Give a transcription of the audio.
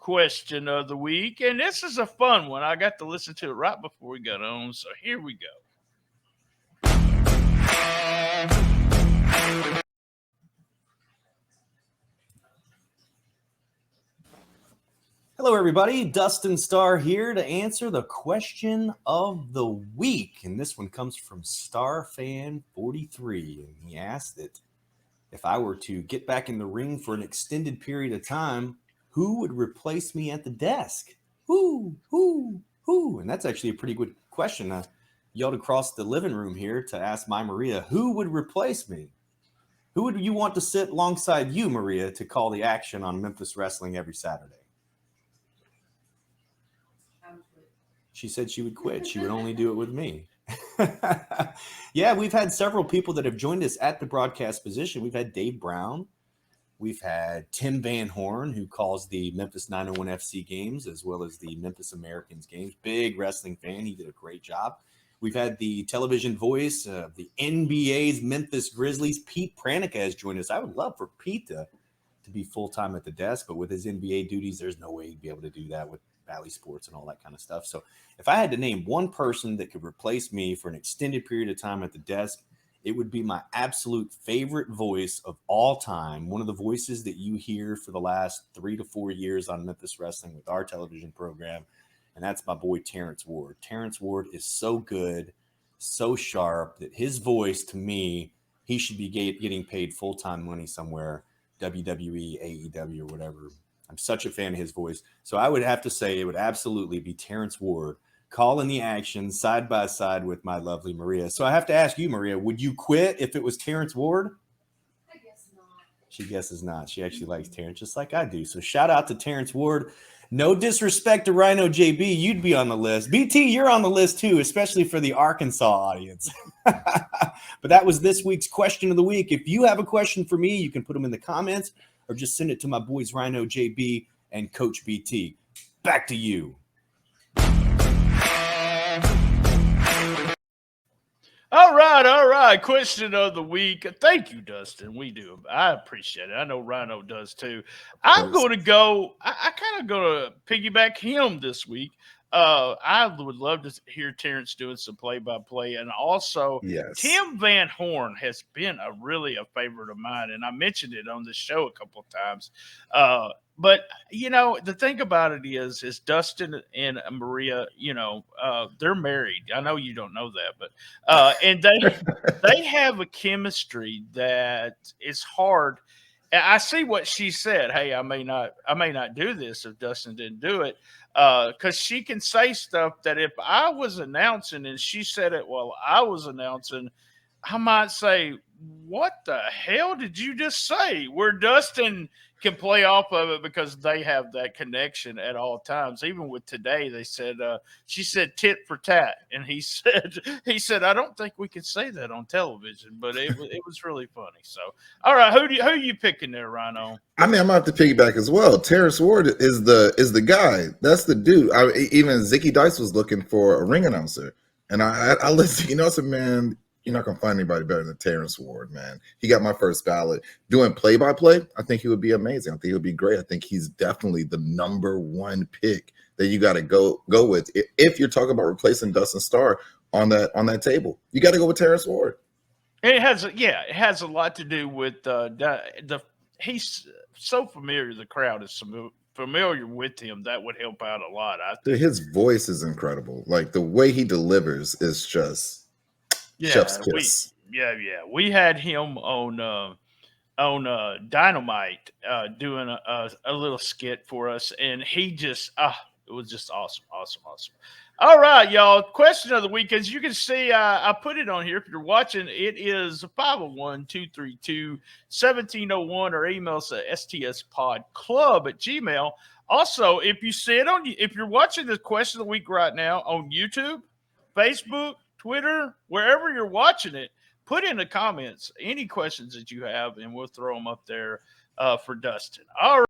question of the week, and this is a fun one. I got to listen to it right before we got on, so here we go. Hello, everybody. Dustin Starr here to answer the question of the week. And this one comes from StarFan43. And he asked that if I were to get back in the ring for an extended period of time, who would replace me at the desk? Who? And that's actually a pretty good question. I yelled across the living room here to ask my Maria, who would replace me? Who would you want to sit alongside you, Maria, to call the action on Memphis Wrestling every Saturday? She said she would quit. She would only do it with me. Yeah, we've had several people that have joined us at the broadcast position. We've had Dave Brown. We've had Tim Van Horn, who calls the Memphis 901 FC games as well as the Memphis Americans games. Big wrestling fan. He did a great job. We've had the television voice of the NBA's Memphis Grizzlies. Pete Pranica has joined us. I would love for Pete to be full-time at the desk, but with his NBA duties, there's no way he'd be able to do that with Valley Sports and all that kind of stuff. So if I had to name one person that could replace me for an extended period of time at the desk, it would be my absolute favorite voice of all time. One of the voices that you hear for the last 3 to 4 years on Memphis Wrestling with our television program. And that's my boy, Terrence Ward. Terrence Ward is so good, so sharp that his voice, to me, he should be getting paid full-time money somewhere, WWE, AEW, or whatever. I'm such a fan of his voice. So I would have to say it would absolutely be Terrence Ward calling the action side by side with my lovely Maria. So I have to ask you, Maria, would you quit if it was Terrence Ward? I guess not. She guesses not. She actually likes Terrence just like I do. So shout out to Terrence Ward. No disrespect to Rhino JB. You'd be on the list. BT, you're on the list too, especially for the Arkansas audience. But that was this week's question of the week. If you have a question for me, you can put them in the comments or just send it to my boys Rhino JB and Coach BT. Back to you. All right. Question of the week. Thank you, Dustin. We do. I appreciate it. I know Rhino does too. I'm going to go. I kind of going to piggyback him this week. I would love to hear Terrence doing some play-by-play, and also Tim Van Horn has been really a favorite of mine, and I mentioned it on the show a couple of times. But the thing about it is Dustin and Maria, they're married. I know you don't know that, but and they have a chemistry that is hard. I see what she said. Hey, I may not do this if Dustin didn't do it. Because she can say stuff that if I was announcing and she said it while I was announcing, I might say, what the hell did you just say? Where Dustin can play off of it because they have that connection at all times. Even with today, they said, she said tit for tat. And he said, I don't think we can say that on television, but it was really funny. So, all right, who are you picking there, Rhino? I mean, I'm going to have to piggyback as well. Terrence Ward is the guy. That's the dude. Even Zicky Dice was looking for a ring announcer. And I listened, I said, man, you're not going to find anybody better than Terrence Ward, man. He got my first ballot. Doing play-by-play, I think he would be amazing. I think he would be great. I think he's definitely the number one pick that you got to go with. If you're talking about replacing Dustin Starr on that table, you got to go with Terrence Ward. It has a lot to do with he's so familiar. The crowd is familiar with him. That would help out a lot. I think. His voice is incredible. Like the way he delivers is just chef's kiss. We had him on Dynamite doing a little skit for us, and he just it was just awesome. All right, y'all. Question of the week. As you can see, I put it on here. If you're watching, it is 501-232-1701 or email us at stspodclub@gmail.com. Also, if you're watching this question of the week right now on YouTube, Facebook, Twitter, wherever you're watching it, put in the comments any questions that you have, and we'll throw them up there for Dustin. All right.